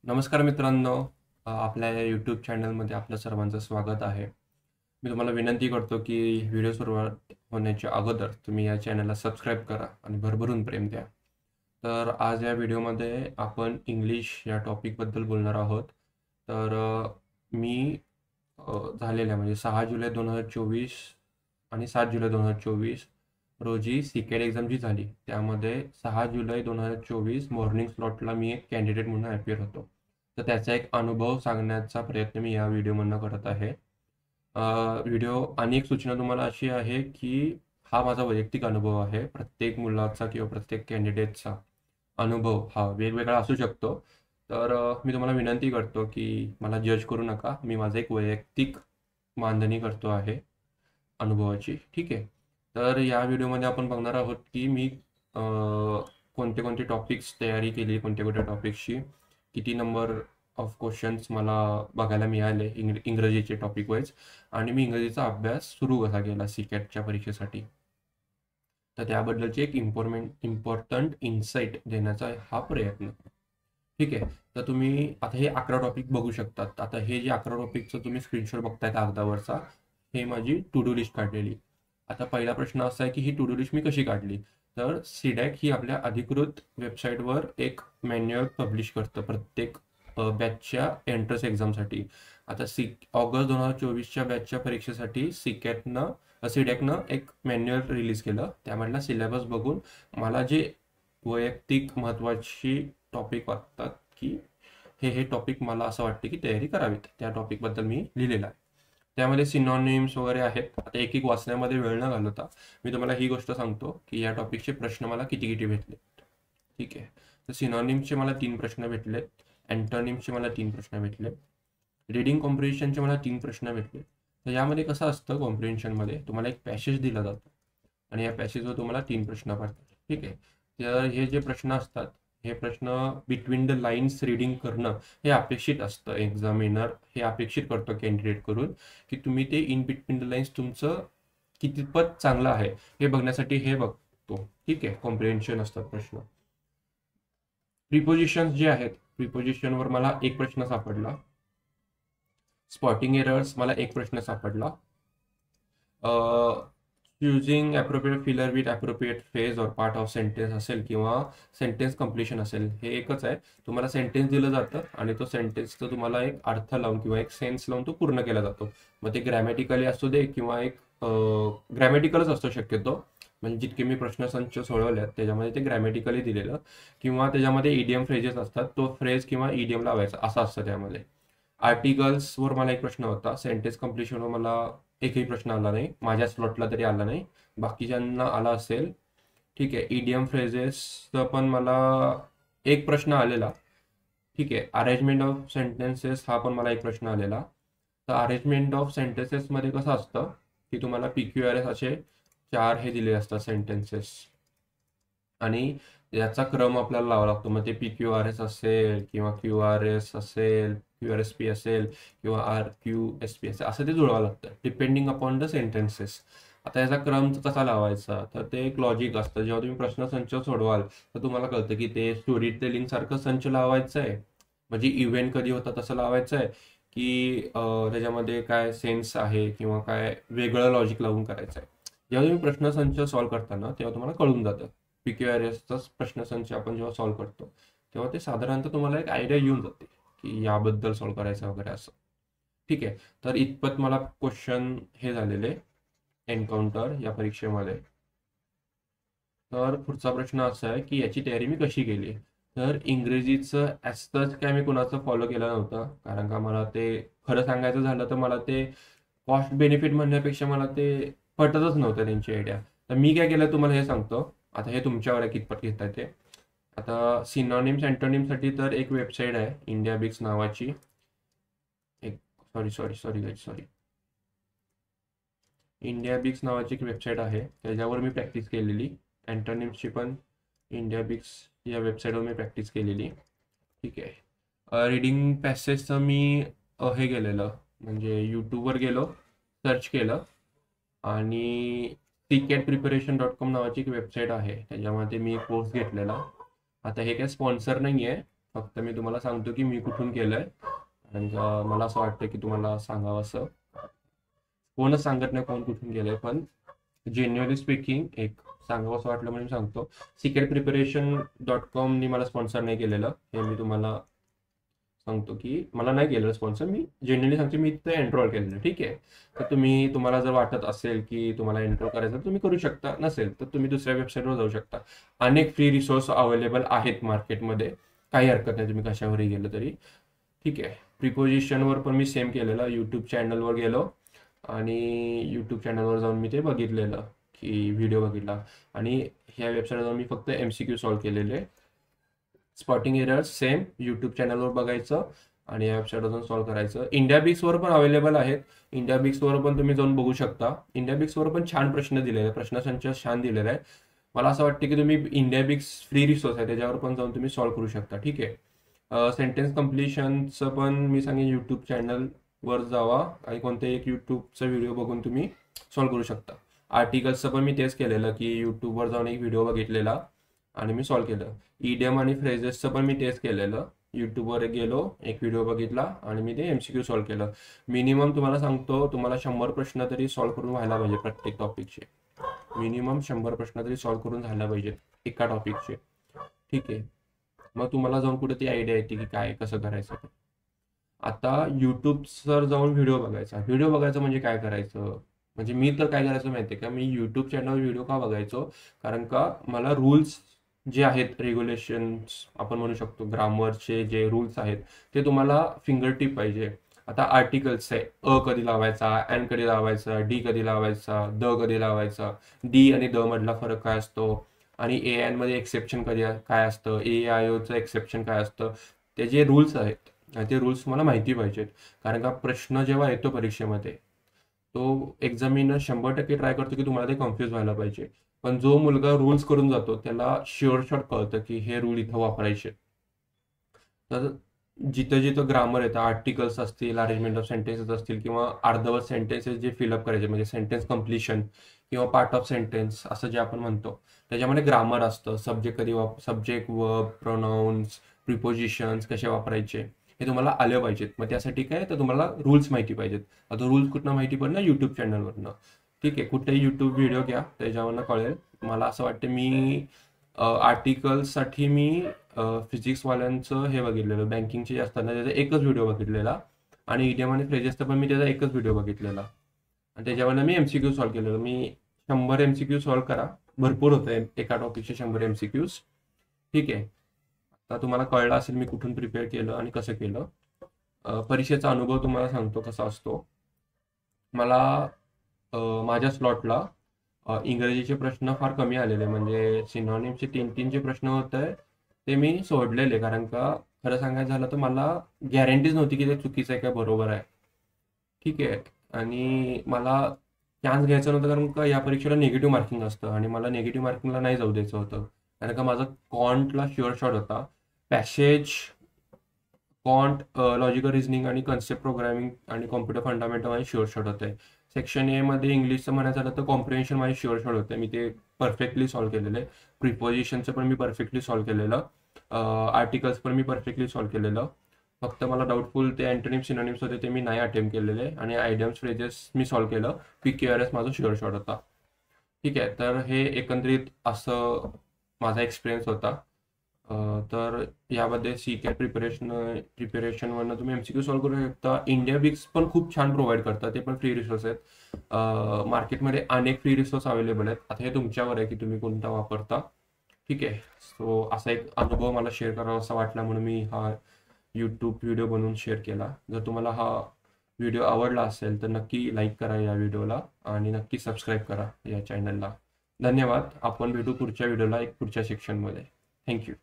नमस्कार मित्रांनो. आपल्या या यूट्यूब चॅनलमध्ये आपल्या सर्वांचं स्वागत आहे. मी तुम्हाला विनंती करतो की व्हिडिओ सुरुवात होण्याच्या अगोदर तुम्ही या चॅनलला सबस्क्राईब करा आणि भरभरून प्रेम द्या. तर आज या व्हिडिओमध्ये आपण इंग्लिश या टॉपिकबद्दल बोलणार आहोत. तर मी झालेल्या म्हणजे 6 जुलै 2024 आणि 7 जुलै 2024 रोजी सीकेट एक्झाम जी झाली त्यामध्ये 6 जुलै 2024 मॉर्निंग स्लॉटला मी एक कॅन्डिडेट म्हणून अपियर होतो. तर त्याचा एक अनुभव सांगण्याचा प्रयत्न मी या व्हिडिओमधनं करत आहे. व्हिडिओ आणि एक सूचना तुम्हाला अशी आहे की हा माझा वैयक्तिक अनुभव आहे. प्रत्येक मुलाचा किंवा प्रत्येक कॅन्डिडेटचा अनुभव हा वेगवेगळा असू शकतो. तर मी तुम्हाला विनंती करतो की मला जज करू नका. मी माझं एक वैयक्तिक मांडणी करतो आहे अनुभवाची. ठीक आहे. तर या व्हिडिओमध्ये आपण बघणार आहोत की मी कोणते कोणते टॉपिक्स तयारी केली, कोणत्या कोणत्या टॉपिक्सची किती नंबर ऑफ क्वेश्चन्स मला बघायला मिळाले इंग्रजीचे टॉपिक वाईज, आणि मी इंग्रजीचा अभ्यास सुरू कसा केला सीकॅटच्या परीक्षेसाठी. तर त्याबद्दलची एक इम्पॉर्टंट इन्साईट देण्याचा हा प्रयत्न. ठीक आहे. तर तुम्ही आता हे 11 टॉपिक बघू शकतात. आता हे जे 11 टॉपिकचं तुम्ही स्क्रीनशॉट बघताय कागदावरचा, हे माझी टू डू लिस्ट काढलेली. आता पहिला प्रश्न असा आहे की ही टू डू लिस्ट मी कशी काढली. तर सीडॅक ही आपल्या अधिकृत वेबसाईटवर एक मॅन्युअल पब्लिश करतं प्रत्येक बॅचच्या एंट्रन्स एक्झामसाठी. आता ऑगस्ट 2024च्या बॅचच्या परीक्षेसाठी सीडॅकनं एक मॅन्युअल रिलीज केलं. त्यामधला सिलेबस बघून मला जे वैयक्तिक महत्त्वाची टॉपिक वाटतात की हे टॉपिक मला असं वाटते की तयारी करावीत, त्या टॉपिकबद्दल मी लिहिलेलं आहे. त्यामध्ये सिनॉनिम्स वगैरे आहेत. आता एक एक वाचण्यामध्ये वेळ न घालवता मी तुम्हाला ही गोष्ट सांगतो की या टॉपिकचे प्रश्न मला किती किती भेटले. ठीक आहे. तर सिनॉनिम्सचे मला 3 प्रश्न भेटले, अँटोनिम्सचे मला 3 प्रश्न भेटले, रिडिंग कॉम्प्रिहेन्शनचे मला 3 प्रश्न भेटले. तर यामध्ये कसं असतं, कॉम्प्रिहेन्शनमध्ये तुम्हाला एक पॅसेज दिला जातो आणि या पॅसेजवर तुम्हाला 3 प्रश्न पडतात. ठीक आहे. तर हे जे प्रश्न असतात, हे प्रश्न बिटवीन द लाईन्स रीडिंग करणं हे अपेक्षित असतं. एक्झामिनर हे अपेक्षित करतो कॅन्डिडेट करून की तुम्ही ते इन बिटवीन द लाईन्स तुमचं कितपत चांगलं आहे हे बघण्यासाठी हे बघतो. ठीक आहे. कॉम्प्रिहेन्शन असतात प्रश्न. प्रिपोजिशन्स जे आहेत, प्रिपोजिशनवर मला एक प्रश्न सापडला. स्पॉटिंग एरर्स मला एक प्रश्न सापडला. Using appropriate filler with appropriate phase और पार्ट ऑफ सेंटेन्स असेल किंवा सेंटेन्स कम्प्लिशन असेल, हे एकच आहे. तुम्हाला सेंटेन्स दिलं जातं आणि तो सेंटेन्सचं तुम्हाला एक अर्थ लावून किंवा एक सेन्स लावून तो पूर्ण केला जातो. मग ते ग्रॅमॅटिकली असू दे किंवा एक ग्रॅमॅटिकलच असतो शक्यतो. म्हणजे जितके मी प्रश्नसंच सोडवले आहेत त्याच्यामध्ये ते ग्रॅमॅटिकली दिलेलं किंवा त्याच्यामध्ये इडियम फ्रेजेस असतात, तो फ्रेज किंवा इडियम लावायचा असं असतं त्यामध्ये. आर्टिकल्सवर मला एक प्रश्न होता. सेंटेन्स कम्प्लिशनवर मला एकही प्रश्न आला नाही, माझ्या स्लॉटला तरी आला नाही, बाकीच्यांना आला असेल. ठीक आहे. इडियम फ्रेजेसचा पण मला एक प्रश्न आलेला. ठीक आहे. अरेंजमेंट ऑफ सेंटेन्सेस हा पण मला एक प्रश्न आलेला. तर अरेंजमेंट ऑफ सेंटेन्सेसमध्ये कसं असतं की तुम्हाला PQRS असे 4 हे दिले असतात सेंटेन्सेस आणि याचा क्रम आपल्याला लावा लागतो. मग ते PQRS असेल किंवा QRS असेल, QRSP असेल किंवा RQSP असेल, असं ते जुळवावं लागतं डिपेंडिंग अपॉन द सेंटेन्सेस. आता याचा क्रम कसा लावायचा, तर ते एक लॉजिक असतं. जेव्हा तुम्ही प्रश्नसंच सोडवाल तर तुम्हाला कळतं की ते स्टोरी टेलिंग सारखं संच लावायचं आहे, म्हणजे इव्हेंट कधी होता तसं लावायचं आहे की त्याच्यामध्ये काय सेन्स आहे किंवा काय वेगळं लॉजिक लावून करायचं आहे. जेव्हा तुम्ही प्रश्नसंच सॉल्व्ह करताना तेव्हा तुम्हाला कळून जातं. PQRSचा प्रश्नसंच आपण जेव्हा सॉल्व्ह करतो तेव्हा ते साधारणतः तुम्हाला एक आयडिया येऊन जाते की याबद्दल सॉल्व्ह करायचं वगैरे असं. ठीक आहे. तर इतपत मला क्वेश्चन हे झालेले एन्काउंटर या परीक्षेमध्ये. तर पुढचा प्रश्न असा आहे की याची तयारी मी कशी केली. तर इंग्रजीचं ॲज काय मी कुणाचं फॉलो केलं नव्हतं, कारण का मला ते खरं सांगायचं झालं तर मला ते कॉस्ट बेनिफिट म्हणण्यापेक्षा मला ते पटतच नव्हतं त्यांची आयडिया. तर मी काय केलं तुम्हाला हे सांगतो. आता हे तुमच्यावर आहे कितपत घेताय ते. आता सिनॉनिम्स अँटोनिमसाठी तर एक वेबसाईट आहे इंडिया बिक्स नावाची. एक सॉरी इंडिया बिक्स नावाची एक वेबसाईट आहे, त्याच्यावर मी प्रॅक्टिस केलेली. अँटोनिम्सची पण इंडिया बिक्स या वेबसाईटवर मी प्रॅक्टिस केलेली. ठीक आहे. रीडिंग पॅसेजचं मी हे केलेलं म्हणजे यूट्यूबवर गेलो, सर्च केलं आणि CCAT preparation.com नावाची एक वेबसाईट आहे, त्याच्यामध्ये मी कोर्स घेतलेला. आता हे काय स्पॉन्सर नाही आहे, फक्त मी तुम्हाला सांगतो की मी कुठून केलंय, आणि मला असं वाटतं की तुम्हाला सांगावं असं. कोणच सांगत नाही कोण कुठून गेलंय, पण जेन्युअली स्पीकिंग एक सांगावं असं वाटलं म्हणून सांगतो. secretpreparation.com नी मला स्पॉन्सर नाही केलेलं, हे मी तुम्हाला सांगतो की मला नाही केलेलं स्पॉन्सर. मी जेन्युअली सांगतो, मी तिथे एनरोल केलेलं. ठीक आहे, तर तुम्हाला जर वाटत असेल की तुम्हाला एनरोल करायचं तर तुम्ही करू शकता, नसेल तर तुम्ही दुसऱ्या वेबसाईटवर जाऊ शकता. अनेक फ्री रिसोर्स अवेलेबल आहेत मार्केटमध्ये, काही हरकत नाही तुम्ही कशावरही गेलं तरी. ठीक आहे, प्रिपोजिशनवर पण मी सेम केलेलं. यूट्यूब चॅनलवर गेलो आणि यूट्यूब चॅनलवर जाऊन मी ते बघितलेलं की व्हिडिओ बघितला, आणि ह्या वेबसाईटवर जाऊन मी फक्त MCQ सॉल्व्ह केलेले. स्पॉटिंग एरर सेम यूट्यूब चॅनलवर बघायचं आणि या वेबसाईटवर जाऊन सॉल्व्ह करायचं. इंडियाबिक्सवर पण अवेलेबल आहेत, इंडियाबिक्सवर पण तुम्ही जाऊन बघू शकता. इंडियाबिक्सवर पण छान प्रश्न दिलेले आहे, प्रश्नसंच छान दिलेला आहे. मला असं वाटतं की तुम्ही इंडियाबिक्स फ्री रिसोर्स आहे त्याच्यावर पण जाऊन तुम्ही सॉल्व्ह करू शकता. ठीक आहे, सेंटेन्स कम्प्लिशनचं पण मी सांगेन यूट्यूब चॅनलवर जावा आणि कोणत्याही एक यूट्यूबचा व्हिडिओ बघून तुम्ही सॉल्व्ह करू शकता. आर्टिकल्सचं पण मी तेच केलेलं की यूट्यूबवर जाऊन एक व्हिडिओ बघितलेला आणि मी सॉल्व्ह केलं. इडियम आणि फ्रेजेसचं पण मी तेच केलेलं. यूट्यूबवर गेलो, एक व्हिडिओ बघितला आणि मी ते MCQ सॉल्व्ह केलं. मिनिमम तुम्हाला सांगतो, तुम्हाला 100 प्रश्न तरी सॉल्व्ह करून व्हायला पाहिजे प्रत्येक टॉपिकचे. मिनिमम 100 प्रश्न तरी सॉल्व्ह करून झाला पाहिजेत एका टॉपिकचे. ठीक आहे, मग तुम्हाला जाऊन कुठे ती आयडिया येते की काय कसं करायचं ते. आता यूट्यूबवर जाऊन व्हिडिओ बघायचा म्हणजे काय करायचं, म्हणजे मी तर काय करायचं माहिती आहे का, मी यूट्यूब चॅनलवर व्हिडिओ का बघायचो, कारण का मला रूल्स जे आहेत, रेग्युलेशन्स आपण म्हणू शकतो, ग्रामरचे जे रूल्स आहेत ते तुम्हाला फिंगर टिप पाहिजे. आता आर्टिकल्स आहे, कधी लावायचा, अँड कधी लावायचा, डी कधी लावायचा, द कधी लावायचा, डी आणि द मधला फरक काय असतो, आणि AN मध्ये एक्सेप्शन कधी काय असतं, AIOचं एक्सेप्शन काय असतं, ते जे रूल्स आहेत ते रूल्स तुम्हाला माहिती पाहिजेत. कारण का प्रश्न जेव्हा येतो परीक्षेमध्ये, तो एक्झामिनर 100% ट्राय करतो की तुम्हाला ते कन्फ्यूज व्हायला पाहिजे. पण जो मुलगा रूल्स करून जातो त्याला शुअर शॉट कळतं की हे रूल इथं वापरायचे. तर जिथं जिथं ग्रामर येतं, आर्टिकल्स असतील, अरेंजमेंट ऑफ सेंटेन्सेस असतील, किंवा अर्धवट सेंटेन्सेस जे फिलअप करायचे म्हणजे सेंटेन्स कम्प्लिशन किंवा पार्ट ऑफ सेंटेन्स असं जे आपण म्हणतो, त्याच्यामध्ये ग्रामर असतं. सब्जेक्ट, वर्ब, प्रोनाउन्स, प्रिपोजिशन्स कसे वापरायचे हे तुम्हाला आले पाहिजेत. मग त्यासाठी काय, तर तुम्हाला रूल्स माहिती पाहिजेत. आता रूल्स कुठनं माहिती पडणार, यूट्यूब चॅनलवरनं. ठीक आहे, कुठेही यूट्यूब व्हिडिओ घ्या, त्याच्यावरनं कळेल. मला असं वाटतं, मी आर्टिकल्ससाठी मी फिजिक्सवाल्यांचं हे बघितलेलं, बँकिंगचे जे असतात ना, त्याचा एकच व्हिडिओ बघितलेला, आणि इडियम आणि फ्रेजेसचा पण मी त्याचा एकच व्हिडिओ बघितलेला, आणि त्याच्यावरनं मी MCQ सॉल्व्ह केलेलं. मी 100 MCQ सॉल्व्ह करा, भरपूर होतं एका टॉपिकचे 100 MCQs. ठीक आहे, आता तुम्हाला कळलं असेल मी कुठून प्रिपेअर केलं आणि कसं केलं. परीक्षेचा अनुभव तुम्हाला सांगतो कसा असतो. मला माझ्या स्लॉटला इंग्रजीचे प्रश्न फार कमी आलेले, म्हणजे सिनॉनिमचे 3 जे प्रश्न होते ते मी सोडलेले, कारण का खरं सांगायचं झालं तर मला गॅरंटीच नव्हती की ते चुकीचं आहे का बरोबर आहे. ठीक आहे, आणि मला चान्स घ्यायचा नव्हता, कारण का या परीक्षेला निगेटिव्ह मार्किंग असतं आणि मला निगेटिव्ह मार्किंगला नाही जाऊ द्यायचं होतं. कारण का माझा कॉन्टला शुअर शॉट होता. पॅसेज, कॉन्ट, लॉजिकल रिझनिंग आणि कन्सेप्ट प्रोग्रामिंग आणि कॉम्प्युटर फंडामेंटल माझे शुअर शॉट होते. सेक्शन ए मध्ये इंग्लिशचं म्हणायचं झालं तर कॉम्प्रिहेन्शन माझे शुअर शॉट होते, मी ते परफेक्टली सॉल्व्ह केलेले. प्रिपोजिशनचं पण मी परफेक्टली सॉल्व्ह केलेलं, आर्टिकल्स पण मी परफेक्टली सॉल्व्ह केलेलं. फक्त मला डाऊटफुल ते अँटोनिम सिनोनिम्स होते ते मी नाही अटेम्प्ट केलेले, आणि आयडियम्स फ्रेजेस मी सॉल्व्ह केलं. PQRS माझं शुअर शॉट होता. ठीक आहे, तर हे एकंदरीत असं माझा एक्सपिरियन्स होता. तर यामध्ये CCAT प्रिपरेशनवरनं तुम्ही MCQ सॉल्व्ह करू शकता. इंडियाबिक्स पण खूप छान प्रोव्हाइड करतात, ते पण फ्री रिसोर्स आहेत. मार्केटमध्ये अनेक फ्री रिसोर्स अवेलेबल आहेत. आता हे तुमच्यावर आहे की तुम्ही कोणता वापरता. ठीक आहे, सो असा एक अनुभव मला शेअर करावा असा वाटला म्हणून मी हा यूट्यूब व्हिडिओ बनवून शेअर केला. जर तुम्हाला हा व्हिडिओ आवडला असेल तर नक्की लाईक करा या व्हिडिओला, आणि नक्की सबस्क्राईब करा या चॅनलला. धन्यवाद. आपण भेटू पुढच्या व्हिडिओला एक पुढच्या सेक्शनमध्ये. थँक्यू.